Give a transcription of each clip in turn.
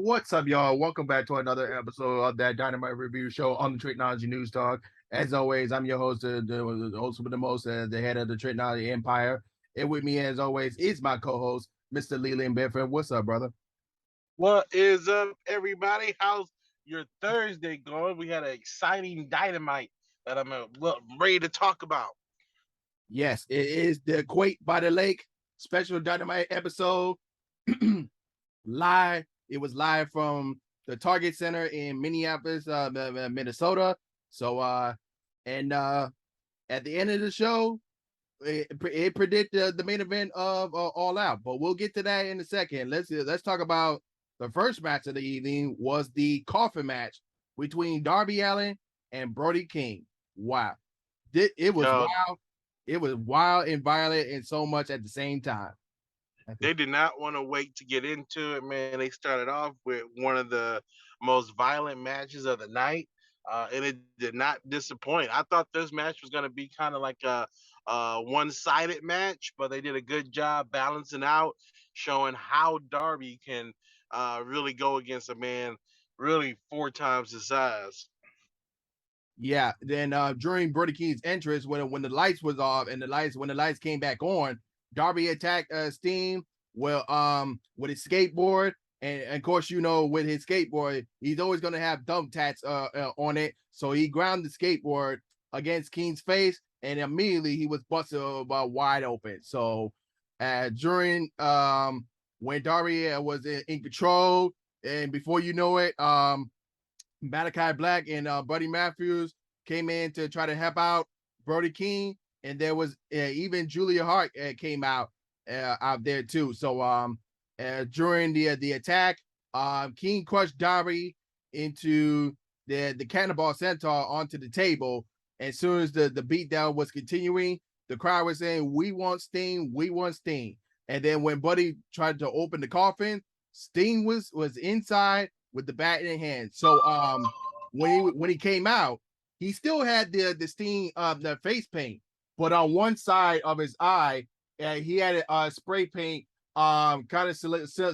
What's up, y'all? Welcome back to another episode of that Dynamite Review Show on the Tricology News Talk. As always, I'm your host, the host with the most, the head of the Tricology Empire. And with me, as always, is my co-host, Mr. Leland Benford. What's up, brother? What is up, everybody? How's your Thursday going? We had an exciting dynamite that ready to talk about. Yes, it is the Quake by the Lake special Dynamite episode. Live. It was live from the Target Center in Minneapolis, Minnesota. So, at the end of the show, it predicted the main event of All Out, but we'll get to that in a second. Let's talk about the first match of the evening. Was the coffin match between Darby Allin and Brody King. Wow, it was Yo, wild. It was wild and violent and so much at the same time. they did not want to wait to get into it, man. They started off with one of the most violent matches of the night, and it did not disappoint. I thought this match was going to be kind of like a one-sided match, but they did a good job balancing out, showing how Darby can really go against a man really four times his size. Yeah. Then during Brody King's entrance, when the lights was off and when the lights came back on, Darby attacked Steen with his skateboard. And of course, with his skateboard, he's always gonna have dump tats on it. So he ground the skateboard against King's face, and immediately he was busted wide open. So during when Darby was in control, and before you know it, Malachi Black and Buddy Matthews came in to try to help out Brody King, and there was even Julia Hart came out there too. So during the attack, King crushed Darby into the cannonball centaur onto the table. As soon as the beatdown was continuing, the crowd was saying, "We want Sting, we want Sting." And then when Buddy tried to open the coffin, Sting was inside with the bat in hand. So when he came out, he still had the Sting the face paint, but on one side of his eye, he had spray paint kind of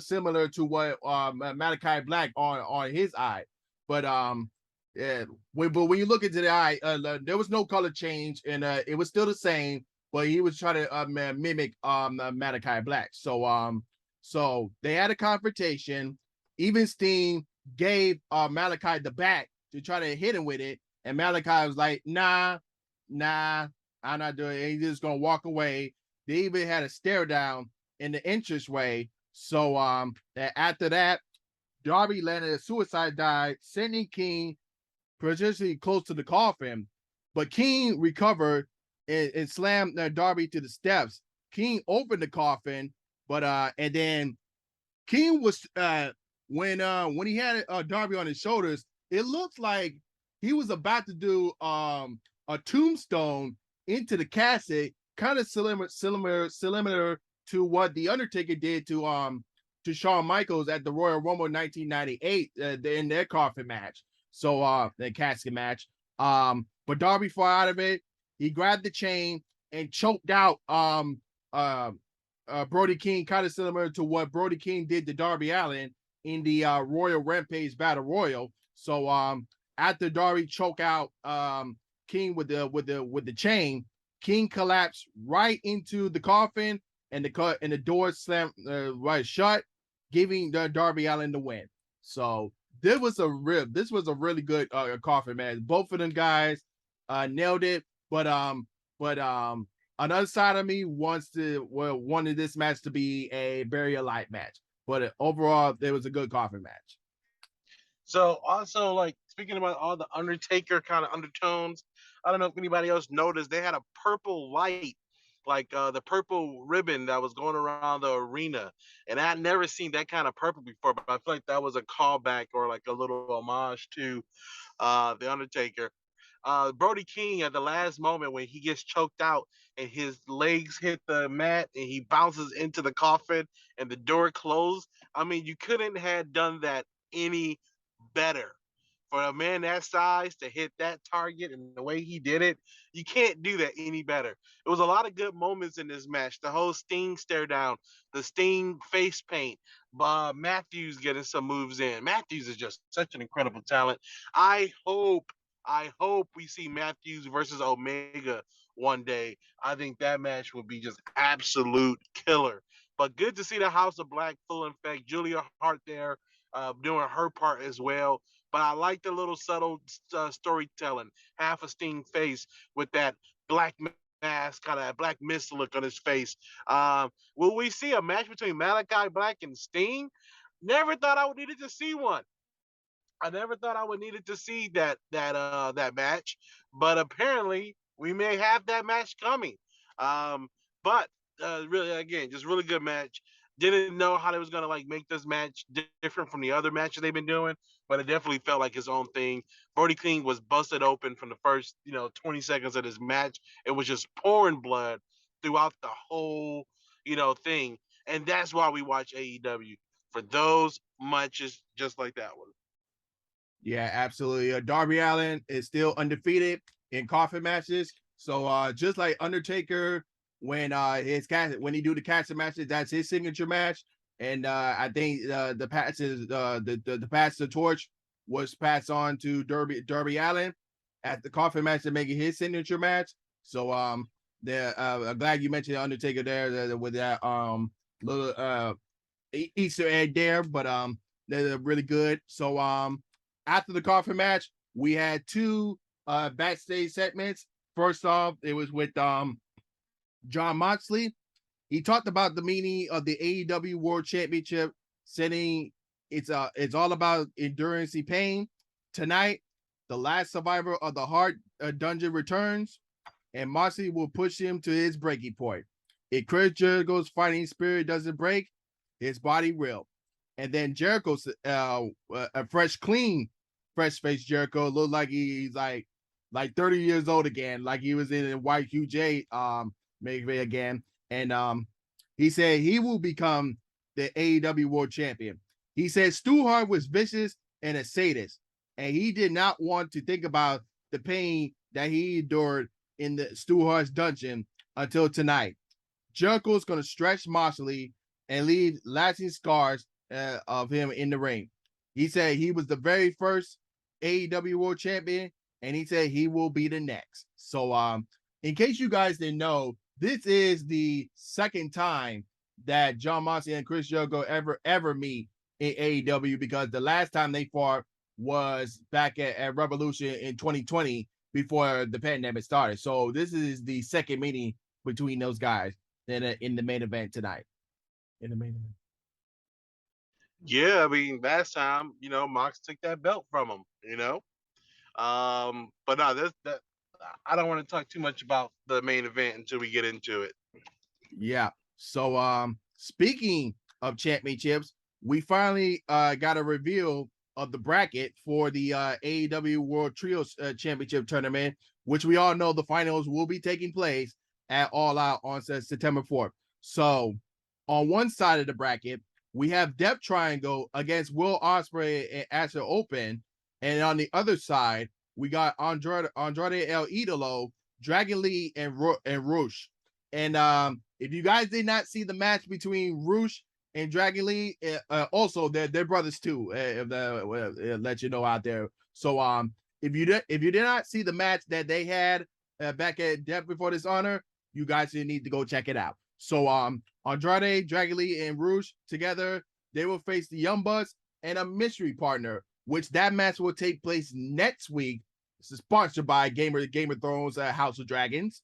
similar to what Malachi Black on his eye. But yeah, when you look into the eye, there was no color change, and it was still the same. But he was trying to mimic Malachi Black. So they had a confrontation. Even Steen gave Malachi the bat to try to hit him with it, and Malachi was like, "Nah, I'm not doing it." He's just gonna walk away. They even had a stare down in the entranceway. So after that, Darby landed a suicide dive, sending King positionally close to the coffin. But King recovered and slammed Darby to the steps. King opened the coffin, but and then King was when he had Darby on his shoulders, it looked like he was about to do a tombstone into the casket, kind of similar to what the Undertaker did to Shawn Michaels at the Royal Rumble 1998 in their coffin match. So the casket match. But Darby fought out of it. He grabbed the chain and choked out Brody King, kind of similar to what Brody King did to Darby Allin in the Royal Rampage Battle Royal. So after Darby choked out King with the chain, King collapsed right into the coffin, and the door slammed right shut, giving Darby Allin the win. So this was a really good coffin match. Both of them guys nailed it, but another side of me wanted this match to be a very light match. But overall, it was a good coffin match. So also, like, speaking about all the Undertaker kind of undertones, I don't know if anybody else noticed they had a purple light, like the purple ribbon that was going around the arena, and I had never seen that kind of purple before. But I feel like that was a callback or like a little homage to the Undertaker. Brody King at the last moment when he gets choked out and his legs hit the mat and he bounces into the coffin and the door closed. I mean, you couldn't have done that any better For a man that size to hit that target and the way he did it, you can't do that any better. It was a lot of good moments in this match. The whole Sting stare down, the Sting face paint, Matthews getting some moves in. Matthews is just such an incredible talent. I hope, I hope we see Matthews versus Omega one day. I think that match will be just absolute killer. But good to see the House of Black full effect. Julia Hart there doing her part as well. But I like the little subtle storytelling. Half a Sting face with that black mask, kind of black mist look on his face. Will we see a match between Malachi Black and Sting? Never thought I would needed to see one. I never thought I would needed to see that match, but apparently we may have that match coming. Um, but really, again, just really good match. Didn't know how they was gonna like make this match different from the other matches they've been doing, but it definitely felt like his own thing. Brody King was busted open from the first 20 seconds of this match. It was just pouring blood throughout the whole thing, and that's why we watch AEW for those matches just like that one. Yeah, absolutely. Darby Allin is still undefeated in coffin matches. So just like Undertaker, when he do the casting matches, that's his signature match. And I think the pass the torch was passed on to Darby Allin at the coffin match to make it his signature match. So I'm glad you mentioned Undertaker there with that little Easter egg there, but they're really good. So after the coffin match, we had two backstage segments. First off, it was with John Moxley. He talked about the meaning of the AEW World Championship, saying it's all about endurance and pain. Tonight, the last survivor of the Heart Dungeon returns, and Moxley will push him to his breaking point. If Chris Jericho's fighting spirit doesn't break, his body will. And then Jericho's a fresh face Jericho looked like he's like 30 years old again, like he was in Y2J maybe again. And he said he will become the AEW World Champion. He said Stu Hart was vicious and a sadist, and he did not want to think about the pain that he endured in the Stu Hart's dungeon until tonight. Jericho's going to stretch Moxley and leave lasting scars of him in the ring. He said he was the very first AEW World Champion, and he said he will be the next. So, in case you guys didn't know, this is the second time that John Moxley and Chris Jericho ever meet in AEW, because the last time they fought was back at Revolution in 2020 before the pandemic started. So this is the second meeting between those guys in the main event tonight. In the main event. Yeah, I mean, last time, Mox took that belt from him. But no, that I don't want to talk too much about the main event until we get into it. Yeah. So speaking of championships, we finally got a reveal of the bracket for the AEW World Trios Championship tournament, which we all know the finals will be taking place at All Out on September 4th. So on one side of the bracket, we have Death Triangle against Will Ospreay and Asher Open. And on the other side, we got Andrade El Idolo, Dragon Lee, and Rush. And if you guys did not see the match between Rush and Dragon Lee, also they're brothers too. Let you know out there. So if you did not see the match that they had back at Death Before Dishonor, you guys need to go check it out. So Andrade, Dragon Lee, and Rush together, they will face the Young Bucks and a mystery partner, which that match will take place next week. This is sponsored by Game of Thrones, House of Dragons.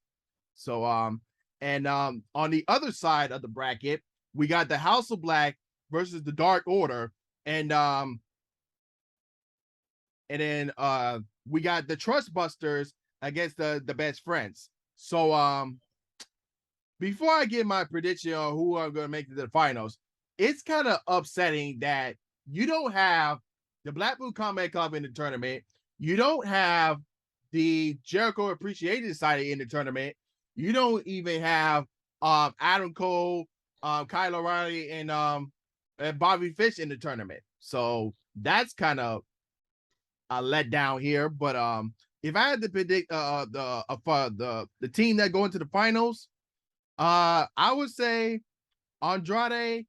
So on the other side of the bracket, we got the House of Black versus the Dark Order, and then we got the Trust Busters against the Best Friends. So before I give my prediction on who I'm going to make it to the finals, it's kind of upsetting that you don't have the Blackpool Combat Club in the tournament. You don't have the Jericho Appreciation Society in the tournament. You don't even have Adam Cole, Kyle O'Reilly, and Bobby Fish in the tournament. So that's kind of a letdown here. But if I had to predict the team that go into the finals, I would say Andrade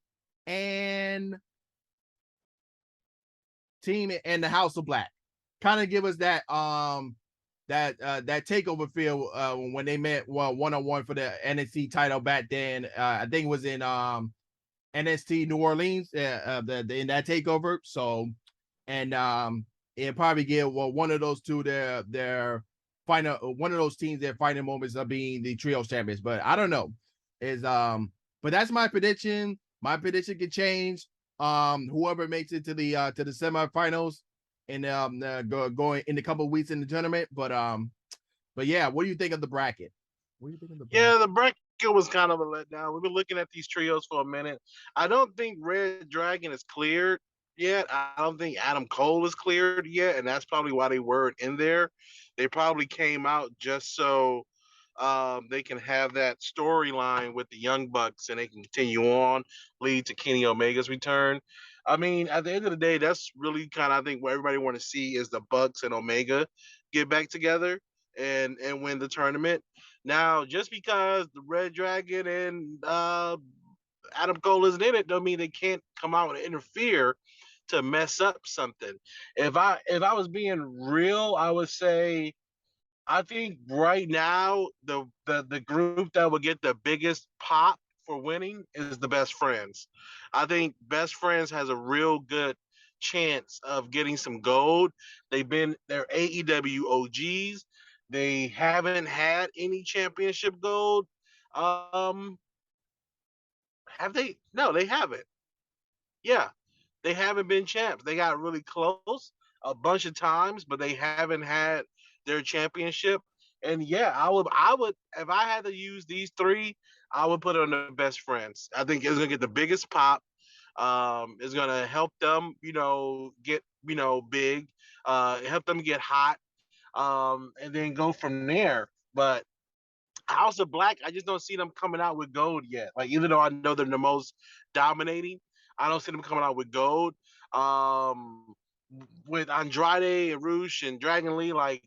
and team and the House of Black. Kind of give us that takeover feel when they met one on one for the NXT title back then. I think it was in NXT New Orleans in that takeover. So and it probably give one of those two their final one of those teams their final moments of being the trios champions. But I don't know. Is but that's my prediction. My prediction can change. Whoever makes it to the semifinals and going in a couple of weeks in the tournament. But yeah, what do you think of the bracket? What do you think of the bracket? Yeah, the bracket was kind of a letdown. We've been looking at these trios for a minute. I don't think Red Dragon is cleared yet. I don't think Adam Cole is cleared yet, and that's probably why they weren't in there. They probably came out just so they can have that storyline with the Young Bucks and they can continue on, lead to Kenny Omega's return. I mean, at the end of the day, that's really kind of I think what everybody want to see is the Bucks and Omega get back together and win the tournament. Now, just because the Red Dragon and Adam Cole isn't in it, don't mean they can't come out and interfere to mess up something. If I was being real, I would say I think right now the group that will get the biggest pop for winning is the Best Friends. I think Best Friends has a real good chance of getting some gold. They're AEW OGs. They haven't had any championship gold. Um, have they? No, they haven't. Yeah, they haven't been champs. They got really close a bunch of times, but they haven't had their championship. And yeah, I would, if I had to use these three, I would put it on the Best Friends. I think it's gonna get the biggest pop. It's gonna help them, get big, help them get hot, and then go from there. But House of Black, I just don't see them coming out with gold yet. Like, even though I know they're the most dominating, I don't see them coming out with gold. Um, with Andrade and Roosh and Dragon Lee, like,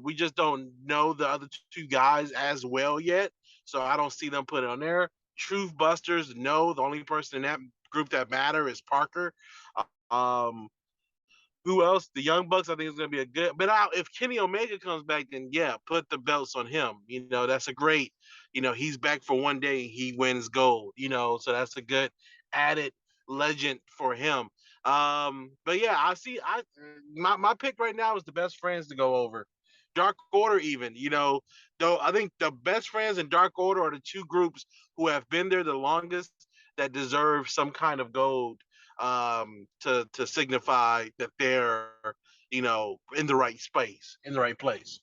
we just don't know the other two guys as well yet. So I don't see them put it on there. Truth Busters, no. The only person in that group that matter is Parker. Um, who else? The Young Bucks, I think is going to be a good. But if Kenny Omega comes back, then yeah, put the belts on him. That's a great. He's back for one day, he wins gold. So that's a good added legend for him. But yeah, my pick right now is the Best Friends to go over. Dark Order, even though I think the Best Friends and Dark Order are the two groups who have been there the longest that deserve some kind of gold to signify that they're in the right space, in the right place.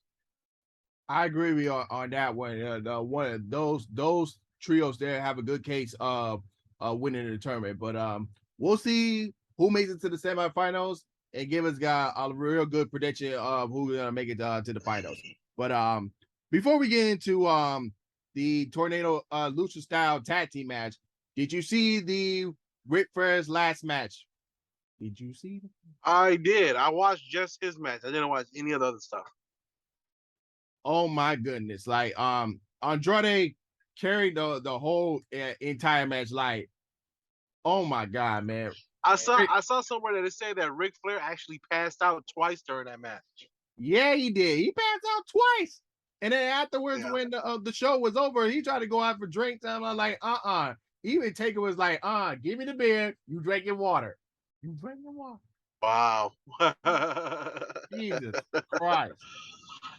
I agree with you on that one. One of those trios there have a good case of winning the tournament. But we'll see who makes it to the semifinals and give us got a real good prediction of who's gonna make it to the finals. But before we get into the Tornado Lucha style tag team match, did you see the Ric Flair's last match? Did you see? I did. I watched just his match. I didn't watch any of the other stuff. Oh my goodness! Like Andrade carried the whole entire match. Like, oh my god, man! I saw somewhere that it said that Ric Flair actually passed out twice during that match. Yeah, he did. He passed out twice, and then afterwards, Yeah. when the show was over, he tried to go out for drinks. And I'm like, Even Taker was like, give me the beer. You drink your water. You drink your water. Wow. Jesus Christ.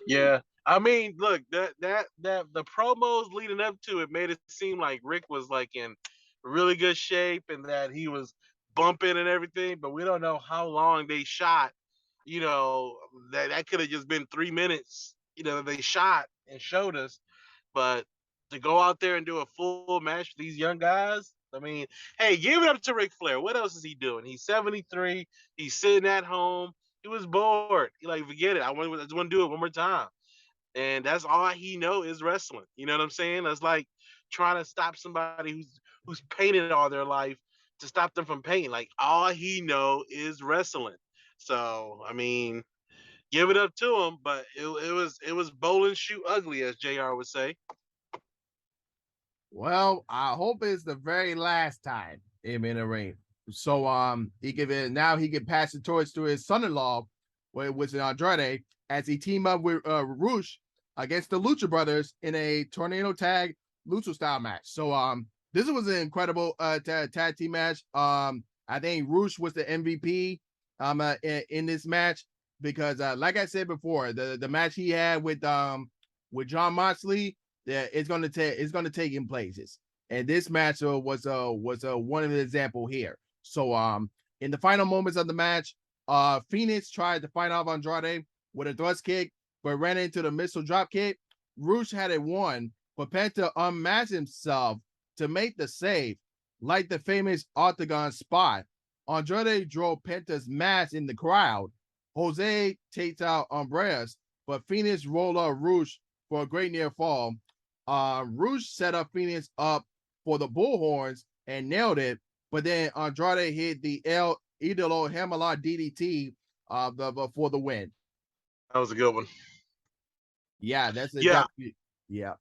Yeah. I mean, look, that the promos leading up to it made it seem like Rick was like in really good shape and that he was bumping and everything, but we don't know how long they shot. You know, that could have just been 3 minutes, that they shot and showed us. But to go out there and do a full match for these young guys, I mean, hey, give it up to Ric Flair. What else is he doing? He's 73. He's sitting at home. He was bored. He like, forget it. I just want to do it one more time. And that's all he know is wrestling. You know what I'm saying? That's like trying to stop somebody who's painted all their life to stop them from painting. Like all he know is wrestling. So I mean, give it up to him, but it was bowl and shoot ugly, as Jr. would say. Well, I hope it's the very last time him in the ring. So he can now he can pass the torch to his son-in-law, which is Andrade, as he team up with Rush against the Lucha Brothers in a tornado tag Lucha style match. So this was an incredible tag team match. I think Rush was the MVP in this match because like I said before, the match he had with John Moxley, that it's gonna take him places. And this match was one of the example here. So in the final moments of the match, Phoenix tried to fight off Andrade with a thrust kick, but ran into the missile drop kick. Rush had it won, but Penta unmasked himself to make the save, like the famous Octagon spot. Andrade drove Penta's mask in the crowd. Jose takes out Umbreras, but Phoenix rolled up Rush for a great near fall. Rush set up Phoenix up for the bullhorns and nailed it, but then Andrade hit the El Idolo Hammerlock DDT for the win. That was a good one. Yeah, that's a Yeah, yeah.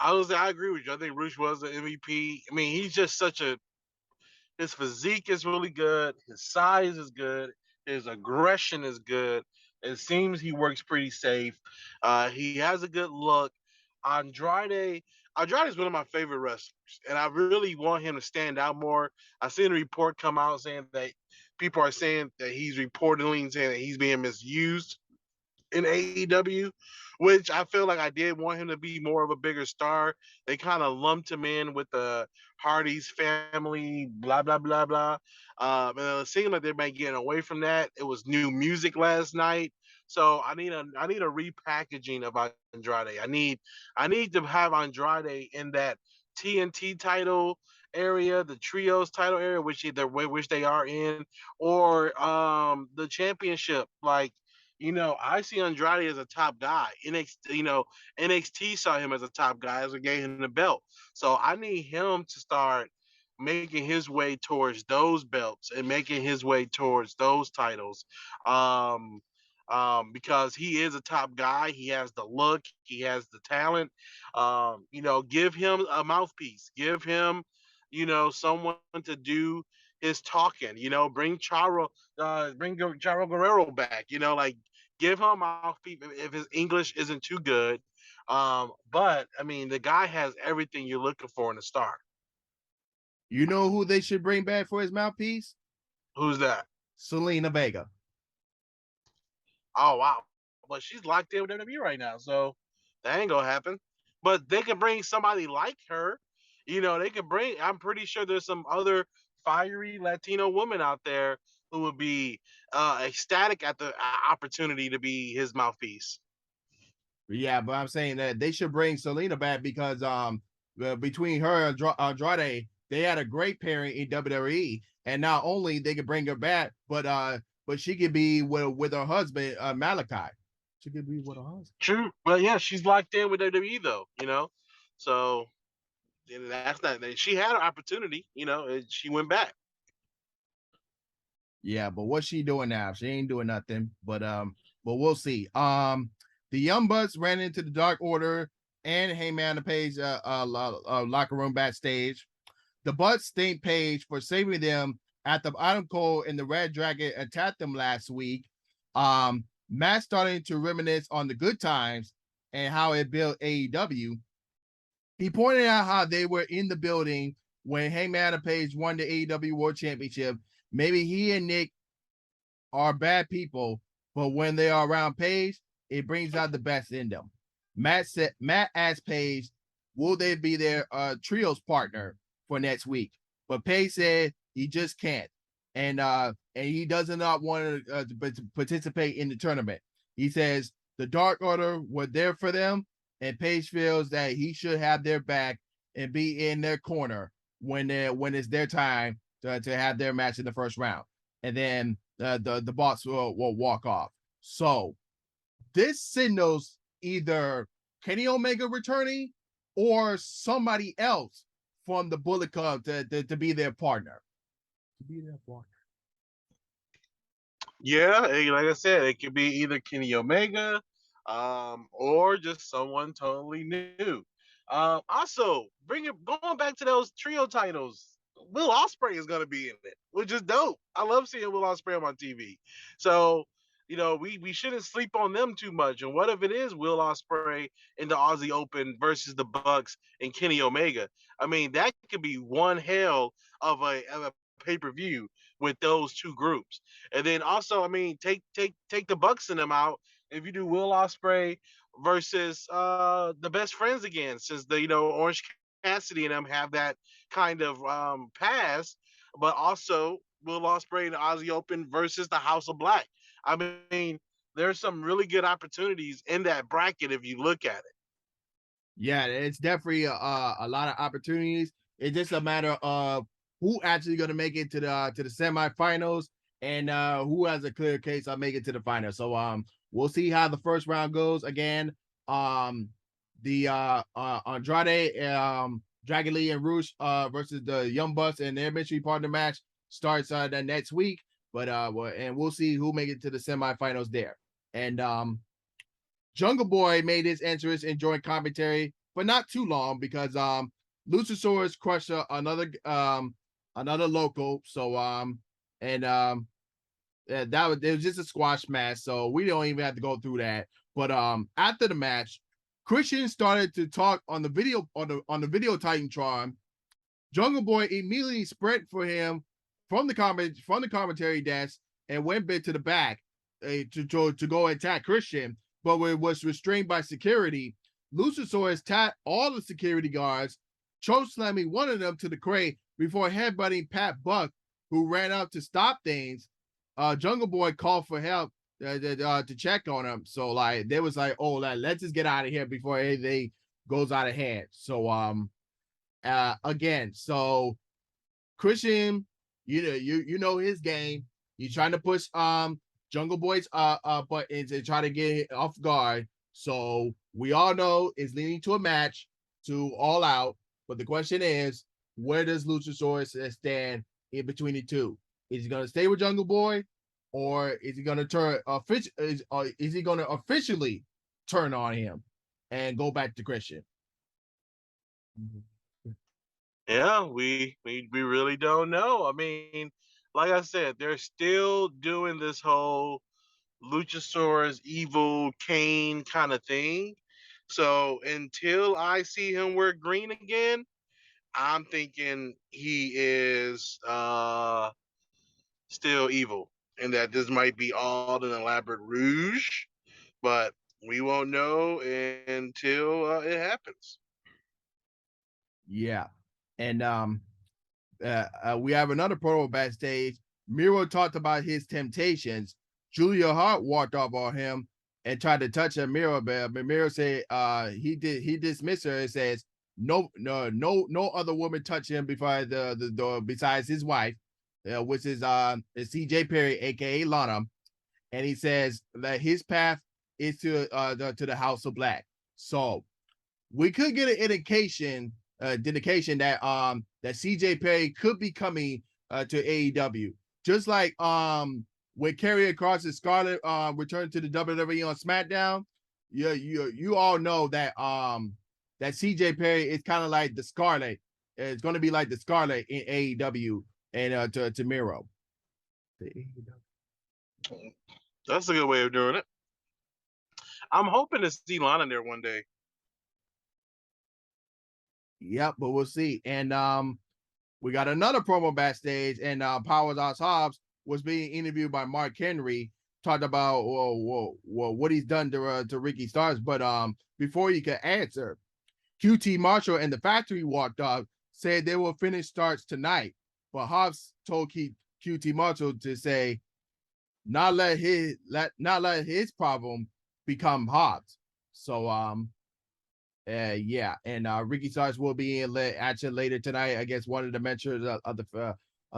I agree with you. I think Rush was the MVP. I mean, he's just such a his physique is really good. His size is good. His aggression is good. It seems he works pretty safe. He has a good look. Andrade, Andrade is one of my favorite wrestlers, and I really want him to stand out more. I seen a report come out saying that people are saying that he's reportedly saying that he's being misused in AEW, which I feel like I did want him to be more of a bigger star. They kind of lumped him in with the Hardy's family, blah blah blah blah. And it seemed like they might get away from that. It was new music last night, so I need a repackaging of Andrade. I need to have Andrade in that TNT title area, the trios title area, which they are in, or the championship. Like, I see Andrade as a top guy. NXT saw him as a top guy as they gave him the belt. So I need him to start making his way towards those belts and making his way towards those titles. Because he is a top guy. He has the look, he has the talent. Give him a mouthpiece. Give him, someone to do his talking. Bring Charo Guerrero back. Like, give him a mouthpiece if his English isn't too good. But I mean, the guy has everything you're looking for in a star. You know who they should bring back for his mouthpiece? Who's that? Selena Vega. Oh wow, but she's locked in with WWE right now, so that ain't gonna happen. But they can bring somebody like her. They can bring. I'm pretty sure there's some other fiery Latino woman out there who would be ecstatic at the opportunity to be his mouthpiece. Yeah, but I'm saying that they should bring Selena back because between her and Andrade, they had a great pairing in WWE, and not only they could bring her back, but she could be with her husband Malachi. She could be with her husband. True, but yeah, she's locked in with WWE though. So that's not. She had an opportunity. She went back. Yeah, but what's she doing now? She ain't doing nothing. But we'll see. The Young Bucks ran into the Dark Order and Heyman Page locker room backstage. The Bucks thanked Page for saving them after Adam Cole and the Red Dragon attacked them last week. Matt starting to reminisce on the good times and how it built AEW. He pointed out how they were in the building when Heyman Page won the AEW World Championship. Maybe he and Nick are bad people, but when they are around Page, it brings out the best in them. Matt asked Page, will they be their trios partner for next week? But Page said he just can't. And he does not want to participate in the tournament. He says the Dark Order were there for them, and Page feels that he should have their back and be in their corner when it's their time to have their match in the first round. And then the Bucks will walk off. So this signals either Kenny Omega returning or somebody else from the Bullet Club to be their partner. To be their partner. Yeah, like I said, it could be either Kenny Omega, or just someone totally new. Also, going back to those trio titles. Will Ospreay is gonna be in it, which is dope. I love seeing Will Ospreay on TV. So, we shouldn't sleep on them too much. And what if it is Will Ospreay in the Aussie Open versus the Bucks and Kenny Omega? I mean, that could be one hell of a pay per view with those two groups. And then also, I mean, take the Bucks and them out. If you do Will Ospreay versus the Best Friends again, since the Orange Cassidy and them have that kind of pass, but also Will Ospreay and the Aussie Open versus the House of Black. I mean, there's some really good opportunities in that bracket if you look at it. Yeah, it's definitely a lot of opportunities. It's just a matter of who actually going to make it to the semifinals and who has a clear case on making it to the final. So we'll see how the first round goes. Again, the Andrade, Dragon Lee and Roosh versus the Young Bucks and their mystery partner match starts the next week. But and we'll see who make it to the semifinals there. And Jungle Boy made his entrance and joined commentary, but not too long because Luchasaurus crushed another local. So it was just a squash match, so we don't even have to go through that. But after the match, Christian started to talk on the video on the video Titantron. Jungle Boy immediately sprint for him from the commentary desk and went bit to the back to go attack Christian, but was restrained by security. Luchasaurus tapped all the security guards, choke slamming one of them to the crate before headbutting Pat Buck, who ran up to stop things. Jungle Boy called for help to check on him. So like they was like, oh, let's just get out of here before anything goes out of hand. So again, so Christian, you know his game. He's trying to push Jungle Boy's buttons and try to get off guard. So we all know it's leading to a match to All Out. But the question is, where does Luchasaurus stand in between the two? Is he going to stay with Jungle Boy, or is he going to is he going to officially turn on him and go back to Christian? Yeah, we really don't know. I mean, like I said, they're still doing this whole Luchasaurus evil Kane kind of thing. So until I see him wear green again, I'm thinking he is still evil, and that this might be all an elaborate rouge. But we won't know until it happens. Yeah, and we have another promo backstage. Miro talked about his temptations. Julia Hart walked up on him and tried to touch a Miro, but Miro said he dismissed her and says no other woman touched him before the door besides his wife, which is CJ Perry, aka Lana, and he says that his path is to the House of Black. So we could get an indication that that CJ Perry could be coming to AEW, just like when Karrion Kross and Scarlett returned to the WWE on SmackDown. You all know that that CJ Perry is kind of like the Scarlett. It's going to be like the Scarlett in AEW and to Miro. That's a good way of doing it. I'm hoping to see Lana there one day. Yep, but we'll see. And we got another promo backstage, and Powerhouse Hobbs was being interviewed by Mark Henry, talked about what he's done to Ricky Starks. But before he could answer, QT Marshall and the Factory walked up, said they will finish Starks tonight. But Hobbs told QT Marshall to say, not let his problem become Hobbs. So yeah, and Ricky Starks will be in action later tonight against one of the members of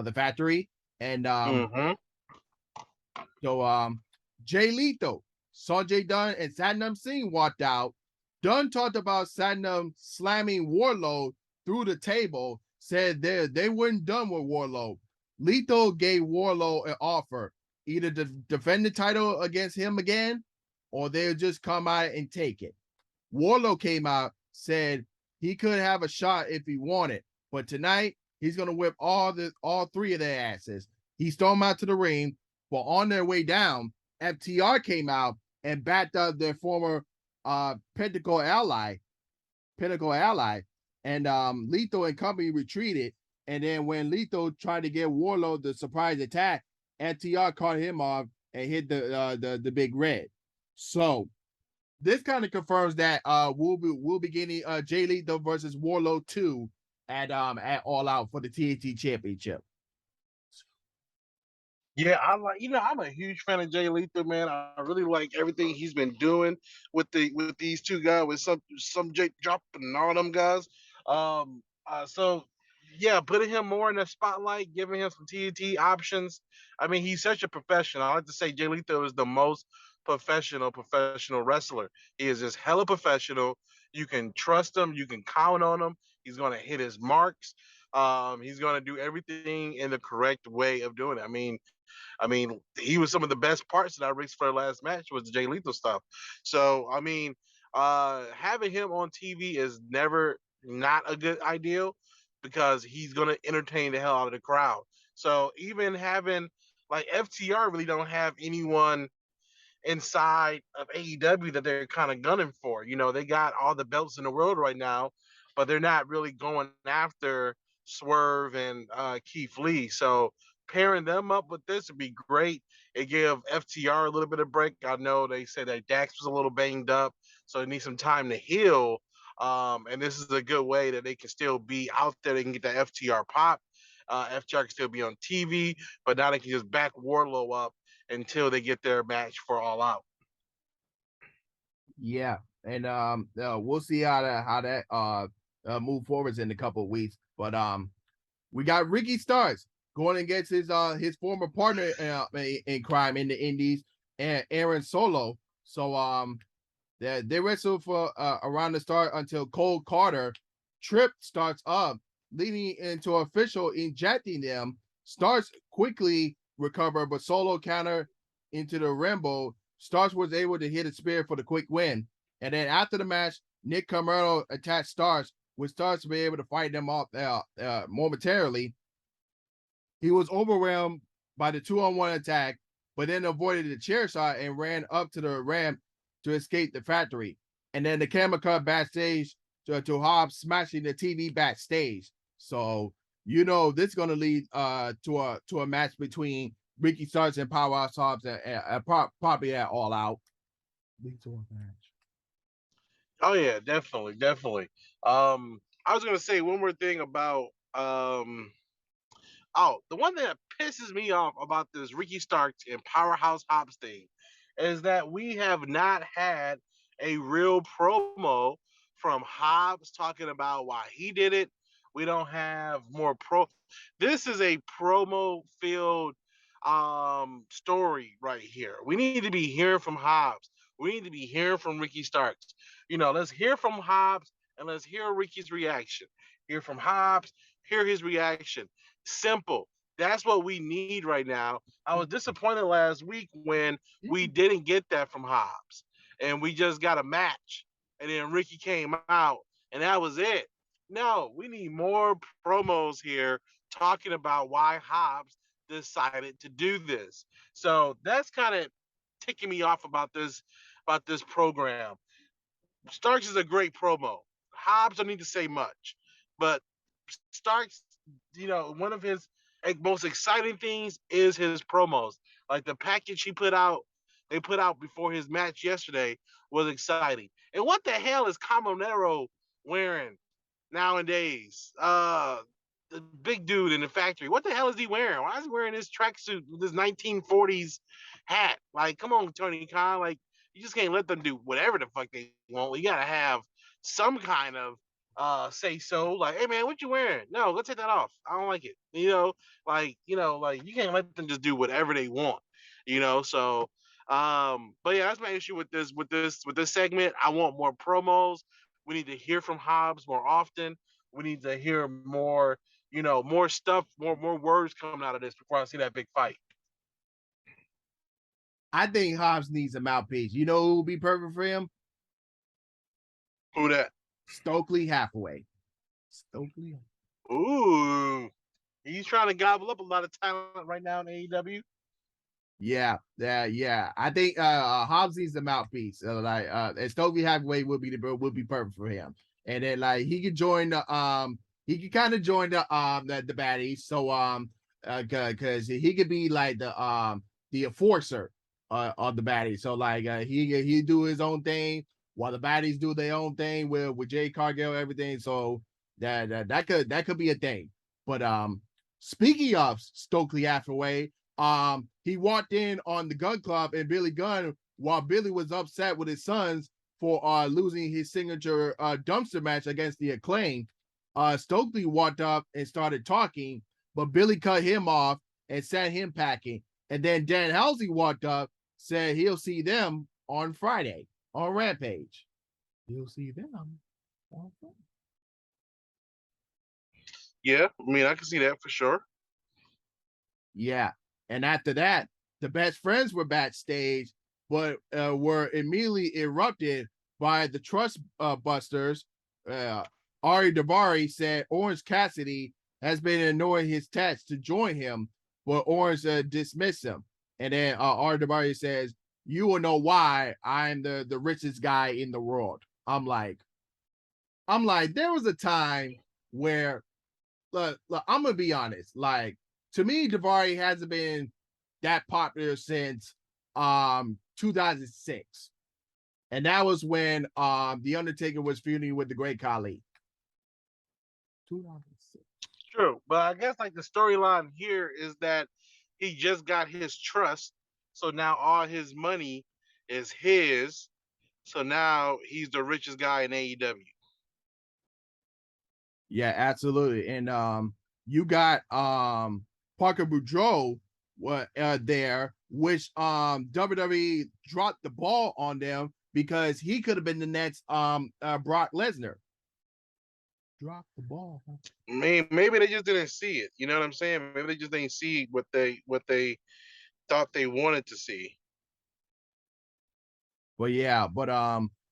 the Factory, and so Jay Lethal, Sanjay Dunn, and Satnam Singh walked out. Dunn talked about Satnam slamming Warlord through the table, said they weren't done with Warlord. Lethal gave Warlord an offer. either defend the title against him again, or they'll just come out and take it. Warlow came out, said he could have a shot if he wanted, but tonight he's gonna whip all three of their asses. He stormed out to the ring, but on their way down, FTR came out and backed up their former Pinnacle ally, and Lethal and company retreated. And then when Lethal tried to get Warlow the surprise attack, FTR caught him off and hit the big red. So this kind of confirms that we'll be getting Jay Lethal versus Warlow 2 at All Out for the TNT Championship. Yeah, I like I'm a huge fan of Jay Lethal, man. I really like everything he's been doing with these two guys, with some Jake dropping and all them guys. So yeah, putting him more in the spotlight, giving him some TNT options. I mean, he's such a professional. I like to say Jay Lethal is the most professional wrestler. He is just hella professional. You can trust him. You can count on him. He's gonna hit his marks. He's gonna do everything in the correct way of doing it. I mean, he was some of the best parts that I Ric Flair last match was the Jay Lethal stuff. So, I mean, having him on TV is never not a good idea because he's gonna entertain the hell out of the crowd. So even having like FTR really don't have anyone inside of AEW that they're kind of gunning for. They got all the belts in the world right now, but they're not really going after Swerve and Keith Lee. So pairing them up with this would be great. It gave FTR a little bit of break. I know they said that Dax was a little banged up, so they need some time to heal. And this is a good way that they can still be out there. They can get that FTR pop. FTR can still be on TV, but now they can just back Warlow up until they get their match for All Out. Yeah, and we'll see how that move forwards in a couple of weeks. But we got Ricky Starks going against his former partner in crime in the Indies, and Aaron Solo. So they wrestled for around the start until Cole Carter trip starts up, leading into official injecting them. Starks quickly recover, but Solo counter into the Rambo. Starks was able to hit a spear for the quick win. And then after the match, Nick Comero attacked Starks, with Starks to be able to fight them off momentarily. He was overwhelmed by the 2-on-1 attack, but then avoided the chair shot and ran up to the ramp to escape the factory. And then the camera cut backstage to Hobbs smashing the TV backstage. So this is going to lead to a match between Ricky Starks and Powerhouse Hobbs probably at All Out. Lead to a match. Oh yeah, definitely, definitely. I was gonna say one more thing about the one that pisses me off about this Ricky Starks and Powerhouse Hobbs thing is that we have not had a real promo from Hobbs talking about why he did it. We don't have more pro. This is a promo filled story right here. We need to be hearing from Hobbs. We need to be hearing from Ricky Starks. Let's hear from Hobbs and let's hear Ricky's reaction. Hear from Hobbs, hear his reaction. Simple. That's what we need right now. I was disappointed last week when we didn't get that from Hobbs and we just got a match and then Ricky came out and that was it. No, we need more promos here talking about why Hobbs decided to do this. So that's kind of ticking me off about this program. Starks is a great promo. Hobbs don't need to say much, but Starks, one of his most exciting things is his promos. Like the package they put out before his match yesterday was exciting. And what the hell is Camonero wearing nowadays? The big dude in the factory. What the hell is he wearing? Why is he wearing this tracksuit with this 1940s hat? Like, come on, Tony Khan. Like, you just can't let them do whatever the fuck they want. You gotta have some kind of say so. Like, hey man, what you wearing? No, let's take that off. I don't like it. Like you can't let them just do whatever they want. So but yeah, that's my issue with this segment. I want more promos. We need to hear from Hobbs more often. We need to hear more stuff, more words coming out of this before I see that big fight. I think Hobbs needs a mouthpiece. You know who would be perfect for him? Who that? Stokely Hathaway. Stokely. Ooh, he's trying to gobble up a lot of talent right now in AEW. Yeah. I think Hobbs needs a mouthpiece. And Stokely Hathaway would be perfect for him. And then like he could join he could kind of join the baddies. So because he could be like the enforcer of the baddies. So like he do his own thing while the baddies do their own thing with Jay Cargill, everything. So that could be a thing. But speaking of Stokely Hathaway, he walked in on the Gun Club and Billy Gunn while Billy was upset with his sons for losing his signature dumpster match against the Acclaim. Stokely walked up and started talking, but Billy cut him off and sent him packing. And then Dan Halsey walked up, said he'll see them on Friday on Rampage. He'll see them on Friday. Yeah, I mean, I can see that for sure. Yeah. And after that, the best friends were backstage, but were immediately erupted by the Trust Busters. Ari Daivari said Orange Cassidy has been ignoring his text to join him, but Orange dismissed him. And then Ari Daivari says, "You will know why I'm the richest guy in the world." I'm like, there was a time where, look, I'm gonna be honest, like to me, Daivari hasn't been that popular since 2006. And that was when The Undertaker was feuding with the Great Khali. 2006. True, but I guess like the storyline here is that he just got his trust, so now all his money is his. So now he's the richest guy in AEW. Yeah, absolutely. And you got Parker Boudreaux there, which WWE dropped the ball on them because he could have been the next Brock Lesnar. Drop the ball. Maybe they just didn't see it. You know what I'm saying? Maybe they just didn't see what they thought they wanted to see. But yeah, but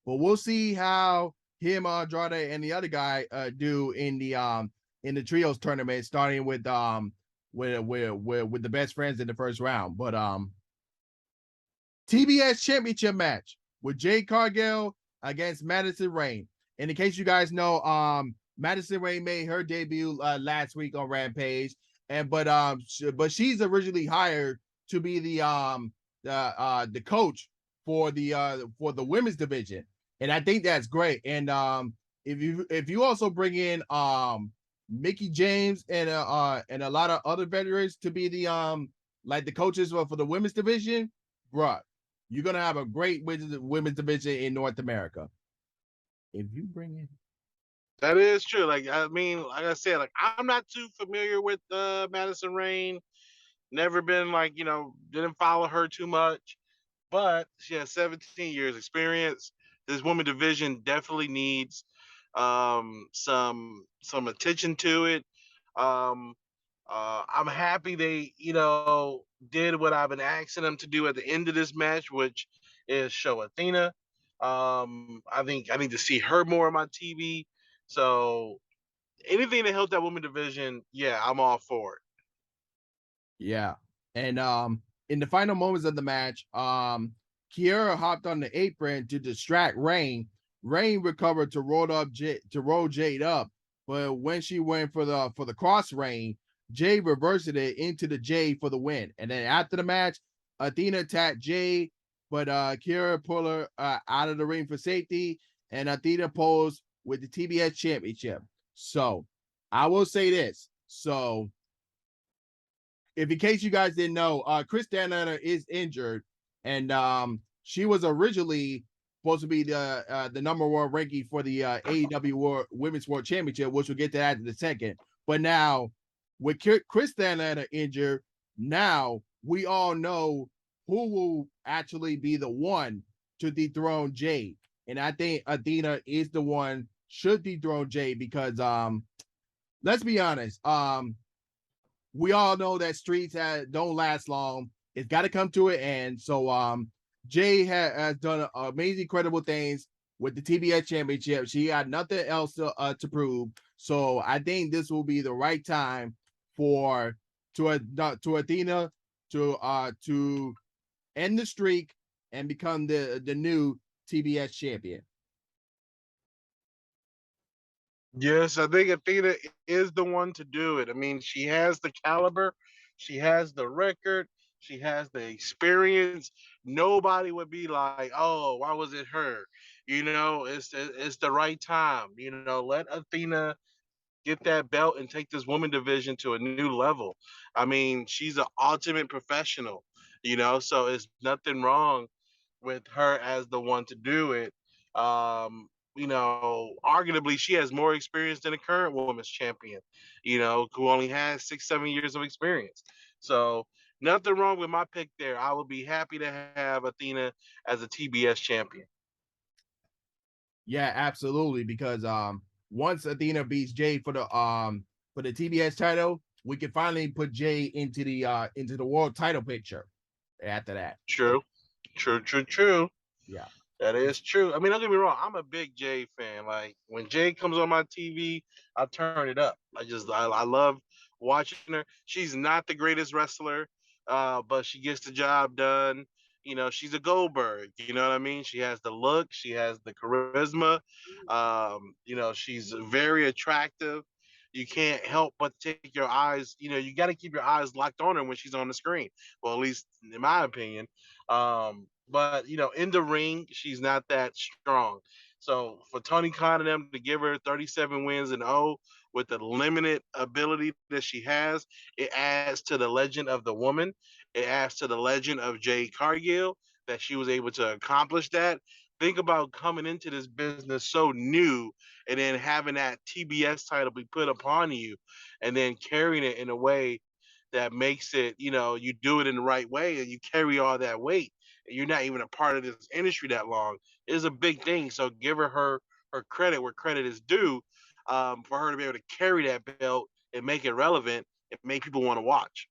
we'll see how him, Andrade, and the other guy do in the trios tournament, starting with the best friends in the first round. But TBS championship match with Jade Cargill against Madison Rayne. And in case you guys know, Madison Rayne made her debut last week on Rampage, but she's originally hired to be the coach for the women's division, and I think that's great. And if you also bring in Mickey James and a lot of other veterans to be the like the coaches for the women's division, bruh, you're gonna have a great women's division in North America. If you bring in That is true. Like I mean, like I said, like I'm not too familiar with Madison Rayne. Never been like didn't follow her too much, but she has 17 years experience. This woman division definitely needs some attention to it. Um, I'm happy they did what I've been asking them to do at the end of this match, which is show Athena. I think I need to see her more on my TV. So anything to help that woman division, yeah, I'm all for it. Yeah. And in the final moments of the match, Kiera hopped on the apron to distract Rain. Rain recovered to roll Jade up, but when she went for the cross Rain, Jade reversed it into the J for the win. And then after the match, Athena attacked Jade, but Kiera pulled her out of the ring for safety, and Athena posed with the TBS championship. So I will say this. So if in case you guys didn't know, Chris Stanlander is injured, and she was originally supposed to be the number one ranking for the AEW Women's World Championship, which we'll get to that in a second. But now, with Chris Stanlander injured, now we all know who will actually be the one to dethrone Jade. And I think Athena is the one should dethrone Jade because let's be honest, we all know that streets don't last long. It's got to come to it. And so Jay has done amazing, credible things with the TBS championship. She had nothing else to prove. So I think this will be the right time for to Athena to end the streak and become the new TBS champion. Yes, I think Athena is the one to do it. I mean, she has the caliber, she has the record, she has the experience. Nobody would be like, "Oh, why was it her?" It's the right time. Let Athena get that belt and take this woman division to a new level. I mean, she's an ultimate professional. So it's nothing wrong with her as the one to do it. Arguably she has more experience than the current women's champion, who only has 6, 7 years of experience. So nothing wrong with my pick there. I would be happy to have Athena as a TBS champion. Yeah, absolutely. Because once Athena beats Jay for the TBS title, we can finally put Jay into the world title picture after that. True, true, true, true. Yeah. That is true. I mean, don't get me wrong. I'm a big Jay fan. Like when Jay comes on my TV, I turn it up. I love watching her. She's not the greatest wrestler, but she gets the job done. She's a Goldberg. You know what I mean? She has the look. She has the charisma. She's very attractive. You can't help but take your eyes. You got to keep your eyes locked on her when she's on the screen. Well, at least in my opinion. But in the ring, she's not that strong. So for Tony Khan and them to give her 37 wins and 0 with the limited ability that she has, it adds to the legend of the woman. It adds to the legend of Jade Cargill that she was able to accomplish that. Think about coming into this business so new and then having that TBS title be put upon you and then carrying it in a way that makes it, you do it in the right way and you carry all that weight. And you're not even a part of this industry that long. Is a big thing. So give her credit where credit is due, for her to be able to carry that belt and make it relevant and make people want to watch.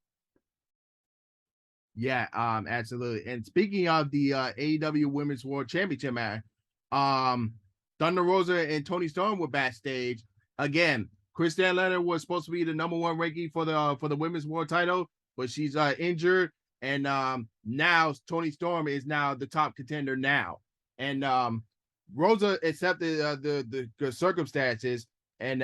Yeah, absolutely. And speaking of the AEW Women's World Championship match, um, Thunder Rosa and Tony Storm were backstage. Again, Christian Leonard was supposed to be the number one ranking for the women's world title, but she's injured, and now Tony Storm is now the top contender now. And Rosa accepted the circumstances, and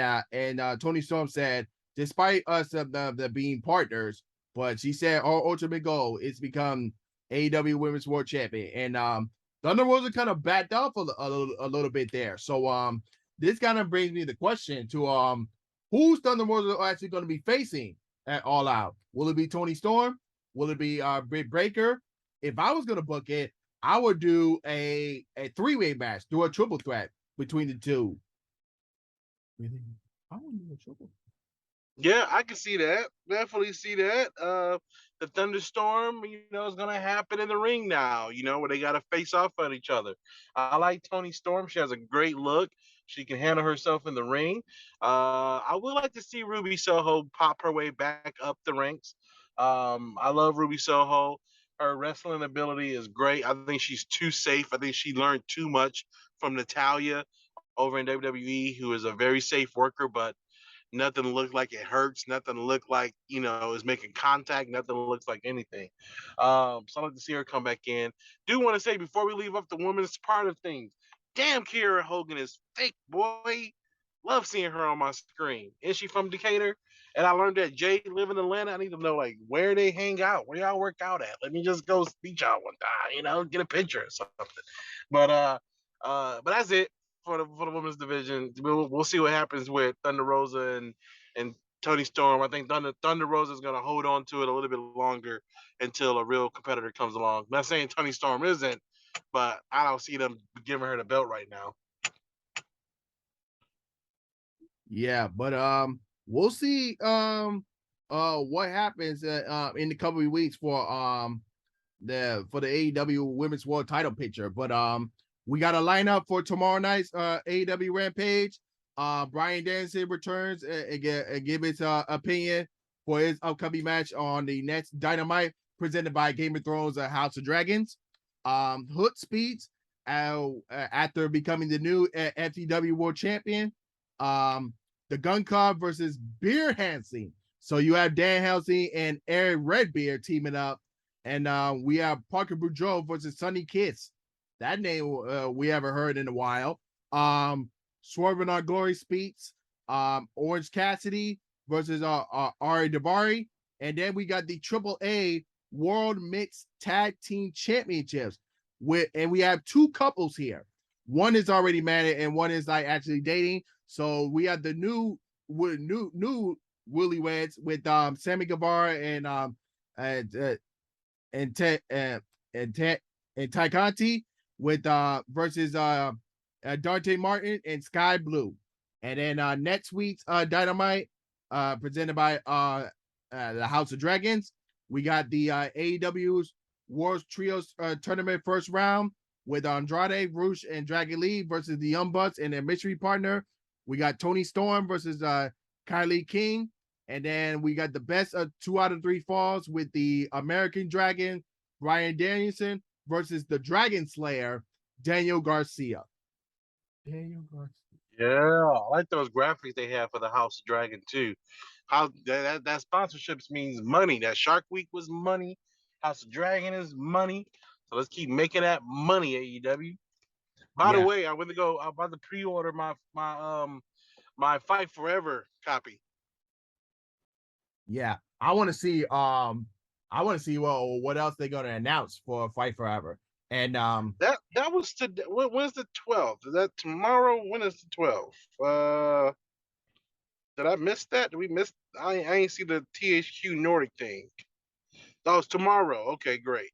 Tony Storm said, despite us the being partners, but she said our ultimate goal is to become AEW Women's World Champion. And Thunder Rosa kind of backed off a little bit there. So this kind of brings me the question to who's Thunder Rosa actually going to be facing at All Out? Will it be Tony Storm? Will it be Britt Baker? If I was going to book it, I would do a three-way match, do a triple threat between the two. Really? I wouldn't do a triple. Yeah, I can see that. Definitely see that. The thunderstorm, is gonna happen in the ring now. Where they gotta face off at each other. I like Tony Storm. She has a great look. She can handle herself in the ring. I would like to see Ruby Soho pop her way back up the ranks. I love Ruby Soho. Her wrestling ability is great. I think she's too safe. I think she learned too much from Natalia over in WWE, who is a very safe worker, but nothing looked like it hurts. Nothing looked like, is making contact. Nothing looks like anything. So I'd like to see her come back in. Do want to say before we leave up the women's part of things, damn, Kiera Hogan is thick, boy. Love seeing her on my screen. Is she from Decatur? And I learned that Jay live in Atlanta. I need to know like where they hang out, where y'all work out at. Let me just go speak y'all one time, get a picture or something. But that's it for the women's division. We'll see what happens with Thunder Rosa and Tony Storm. I think Thunder Rosa is going to hold on to it a little bit longer until a real competitor comes along. I'm not saying Tony Storm isn't, but I don't see them giving her the belt right now. Yeah, but we'll see what happens in the couple of weeks for the AEW Women's World Title picture. But we got a lineup for tomorrow night's AEW Rampage. Bryan Danielson returns and give his opinion for his upcoming match on the next Dynamite presented by Game of Thrones, House of Dragons. Hook Speeds, after becoming the new FTW World Champion. The Gun Club versus Beer Hansing. So you have Dan Helsing and Eric Redbeard teaming up, and we have Parker Boudreaux versus Sonny Kiss. That name we haven't heard in a while. Swerving on Glory Speeds, Orange Cassidy versus Ari Daivari, and then we got the AAA World Mixed Tag Team Championships. And we have two couples here. One is already married, and one is like actually dating. So we have the new Willy-Weds with Sammy Guevara and Ty Conti with versus Dante Martin and Sky Blue. And then next week's Dynamite, presented by the House of Dragons. We got the AEW's World Trios Tournament first round with Andrade, Roosh, and Dragon Lee versus the Young Bucks and their mystery partner. We got Tony Storm versus Kylie King. And then we got the best of 2 out of 3 falls with the American Dragon, Bryan Danielson, versus the Dragon Slayer, Daniel Garcia. Yeah, I like those graphics they have for the House of Dragon too. How that sponsorships means money. That Shark Week was money. House of Dragon is money. So let's keep making that money, AEW. By the way, I'm about to pre-order my Fight Forever copy. Yeah, I want to see what else they're gonna announce for Fight Forever. And that was today. When's the 12th? Is that tomorrow? When is the 12th? Did I miss that? Did we miss? I ain't see the THQ Nordic thing. That was tomorrow. Okay, great.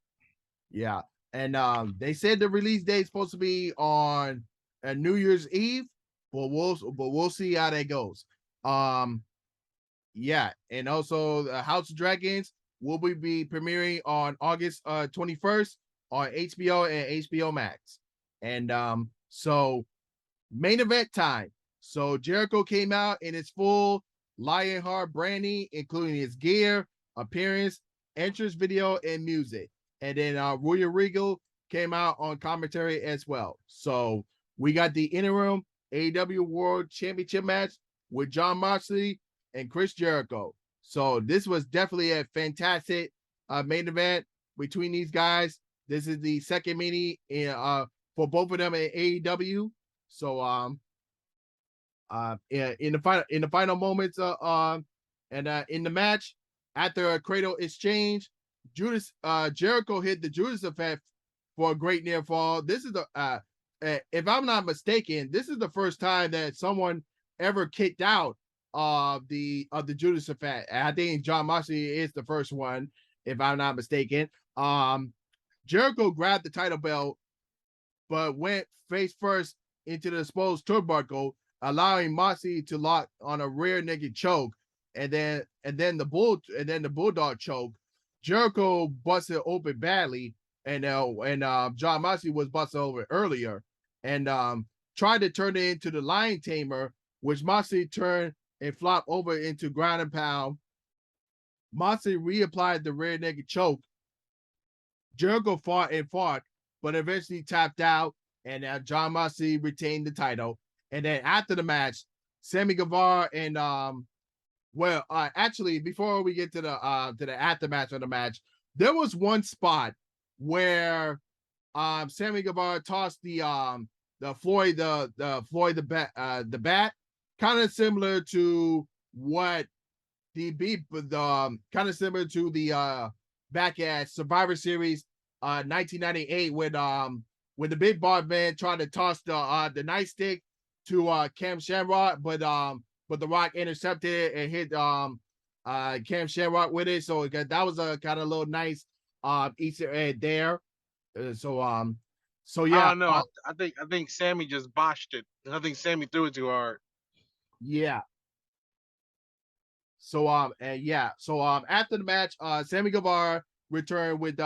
Yeah, and they said the release date is supposed to be on New Year's Eve, but we'll see how that goes. Yeah, and also the House of Dragons will be premiering on August 21st on HBO and HBO Max. And so main event time. So Jericho came out in his full Lionheart branding, including his gear, appearance, entrance video, and music. And then Royal Regal came out on commentary as well. So we got the interim AEW World Championship match with Jon Moxley and Chris Jericho. So this was definitely a fantastic main event between these guys. This is the second meeting for both of them at AEW. So in the final moments and in the match, after a cradle exchange, Jericho hit the Judas Effect for a great near fall. This is the if I'm not mistaken, this is the first time that someone ever kicked out of the Judas Effect. I think Jon Moxley is the first one, if I'm not mistaken. Jericho grabbed the title belt, but went face first into the exposed turnbuckle, allowing Moxley to lock on a rear naked choke, and then the bulldog choke. Jericho busted open badly, and Jon Moxley was busted over earlier, and tried to turn it into the Lion Tamer, which Moxley turned and flopped over into ground and pound. Moxley reapplied the rear naked choke. Jericho fought, but eventually tapped out, and Jon Moxley retained the title. And then after the match, Sammy Guevara and actually, before we get to the aftermatch of the match, there was one spot where Sammy Guevara tossed the Floyd the bat, kind of similar to what kind of similar to the back at Survivor Series 1998 when the Big Bar Man tried to toss the nightstick to Cam Shamrock, but the Rock intercepted it and hit Cam Shamrock with it. So that was a kind of little nice Easter egg there. So yeah. I don't know. I think Sammy just botched it. I think Sammy threw it too hard. Yeah. So after the match, Sammy Guevara returned with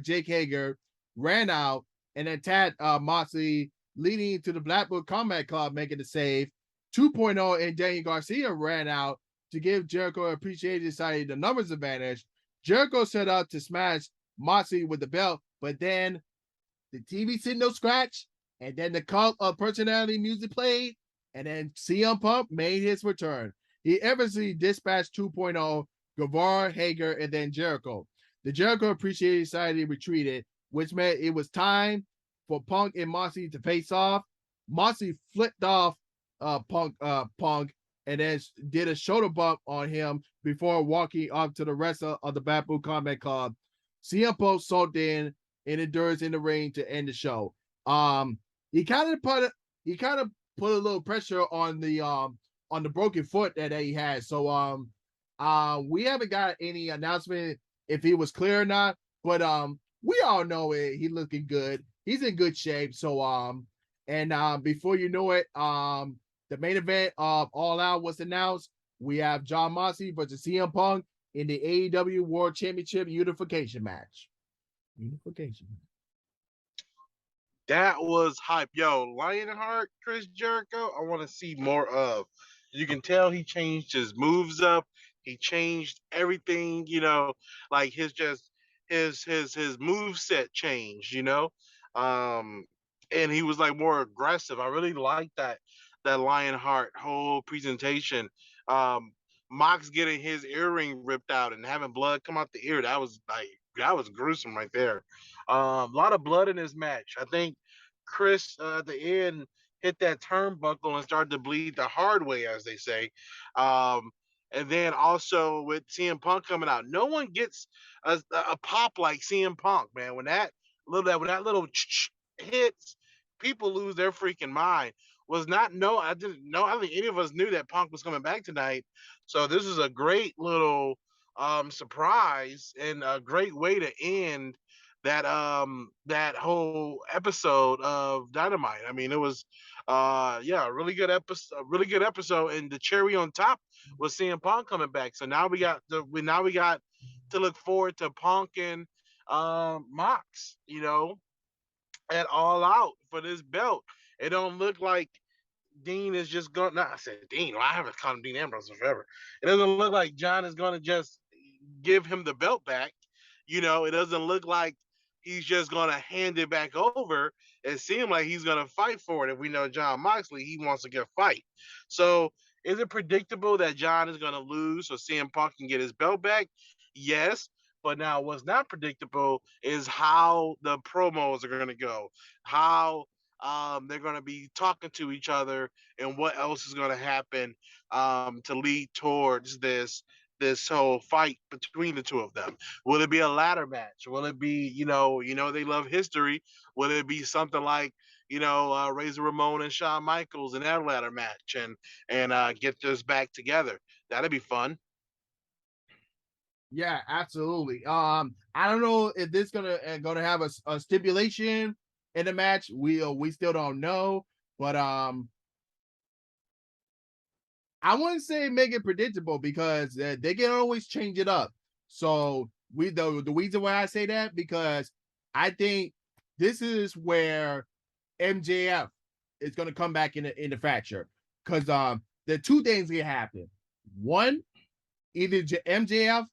Jake Hager, ran out, and then tagged Moxley, leading to the Blackpool Combat Club making the save. 2.0 and Daniel Garcia ran out to give Jericho appreciated side the numbers advantage. Jericho set out to smash Moxley with the belt, but then the TV signal scratched, and then the Cult of Personality music played, and then CM Punk made his return. He eventually dispatched 2.0, Guevara, Hager, and then Jericho. The Jericho Appreciation Society retreated, which meant it was time for Punk and Moxley to face off. Moxley flipped off Punk, and then did a shoulder bump on him before walking off to the rest of the Bamboo Combat Club. CM Punk sulked in and endures in the ring to end the show. He kind of put a little pressure on the broken foot that he had. So we haven't got any announcement if he was clear or not, but we all know it. He's looking good. He's in good shape. So before you know it, the main event of All Out was announced. We have Jon Moxley versus CM Punk in the AEW World Championship Unification match. That was hype. Yo, Lionheart, Chris Jericho, I want to see more of. You can tell he changed his moves up. He changed everything, like his move set changed. Um and he was like more aggressive. I really like that Lionheart whole presentation. Um Mox getting his earring ripped out and having blood come out the ear, that was gruesome right there. A lot of blood in this match. I think Chris at the end hit that turnbuckle and started to bleed the hard way, as they say. Um, and then also with CM Punk coming out, no one gets a pop like CM Punk, man. When that little hits, people lose their freaking mind. I didn't know. I don't think any of us knew that Punk was coming back tonight. So this is a great little surprise and a great way to end that whole episode of Dynamite. I mean, it was a really good episode, and the cherry on top was seeing Punk coming back. So now we got to look forward to Punk and Mox, at All Out for this belt. It don't look like Dean is just going. Not I said Dean. Well, I haven't called him Dean Ambrose forever. It doesn't look like John is going to just give him the belt back. It doesn't look like he's just going to hand it back over. It seems like he's going to fight for it. If we know John Moxley, he wants to get a fight. So is it predictable that John is going to lose so CM Punk can get his belt back? Yes. But now what's not predictable is how the promos are going to go, how they're going to be talking to each other, and what else is going to happen to lead towards this whole fight between the two of them. Will it be a ladder match? Will it be, they love history. Will it be something like, Razor Ramon and Shawn Michaels in that ladder match and get this back together? That'd be fun. Yeah, absolutely. I don't know if this gonna have a stipulation in the match. We still don't know, but I wouldn't say make it predictable because they can always change it up. So the reason why I say that because I think this is where MJF is going to come back in the fracture because the two things can happen. One, either MJF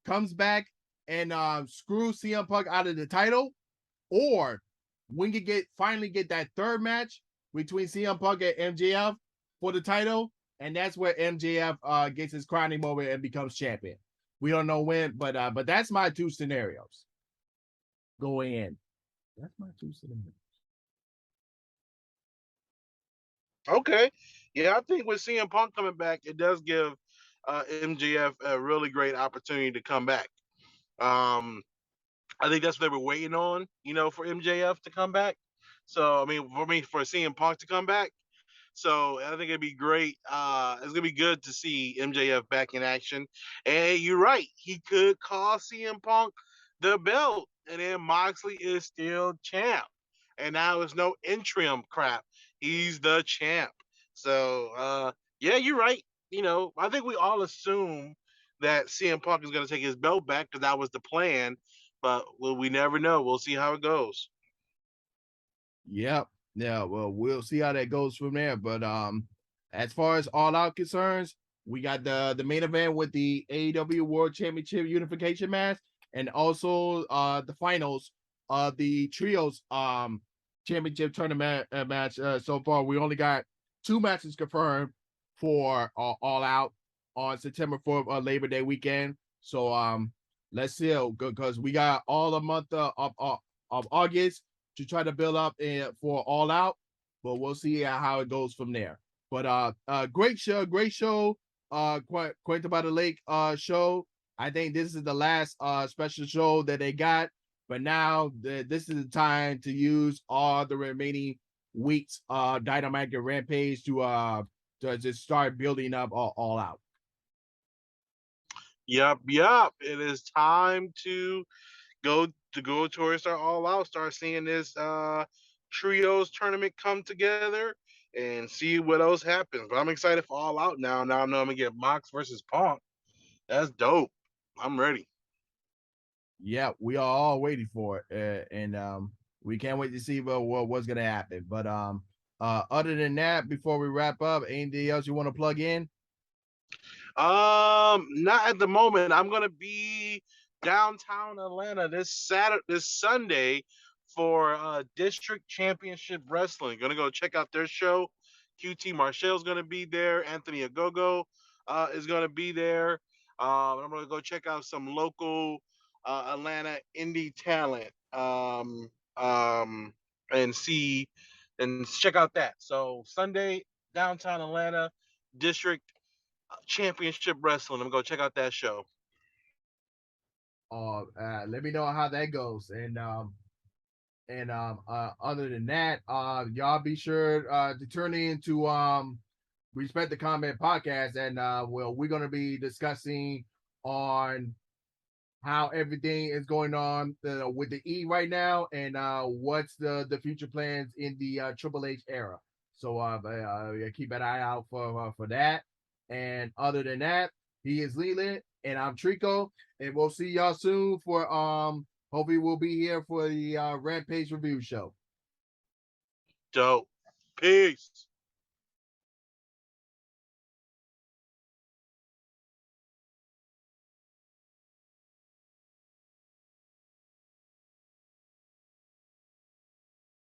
comes back and screws CM Punk out of the title, or we can finally get that third match between CM Punk and MJF for the title, and that's where MJF gets his crowning moment and becomes champion. We don't know when, but that's my two scenarios going in. That's my two scenarios. Okay. Yeah, I think with CM Punk coming back, it does give MJF a really great opportunity to come back. Um, I think that's what they were waiting on, for MJF to come back. So, I mean, for CM Punk to come back. So I think it'd be great. It's gonna be good to see MJF back in action. And you're right, he could cost CM Punk the belt, and then Moxley is still champ. And now it's no interim crap. He's the champ. So yeah, you're right. I think we all assume that CM Punk is gonna take his belt back because that was the plan. But we never know. We'll see how it goes. Yep. Yeah, well, we'll see how that goes from there. But as far as All Out concerns, we got the main event with the AEW World Championship Unification match, and also the finals of the trios championship tournament match. So far, we only got 2 matches confirmed for All Out on September 4th, Labor Day weekend. So let's see, because we got all the month of August to try to build up for All Out, but we'll see how it goes from there. But great show, great show. Quite about the Lake show. I think this is the last special show that they got, but now this is the time to use all the remaining weeks Dynamite and Rampage to just start building up all out. Yep, yep. It is time to go towards our All Out. Start seeing this trios tournament come together and see what else happens. But I'm excited for All Out now. Now I know I'm gonna get Mox versus Punk. That's dope. I'm ready. Yeah, we are all waiting for it, and we can't wait to see what's gonna happen. But other than that, before we wrap up, anything else you want to plug in? Not at the moment. I'm gonna be downtown Atlanta this Sunday for District Championship Wrestling. Gonna go check out their show. QT Marshall's gonna be there. Anthony Agogo is gonna be there. I'm gonna go check out some local Atlanta indie talent. And see and check out that. So Sunday, downtown Atlanta, District Championship Wrestling. I'm gonna go check out that show. Let me know how that goes, and other than that, y'all be sure to turn into Respect the Comment podcast, and well, we're gonna be discussing on how everything is going on with the E right now, and what's the future plans in the Triple H era. So keep an eye out for that. And other than that, he is Leland, and I'm Trico, and we'll see y'all soon for hopefully we'll be here for the Rampage review show. Dope. Peace.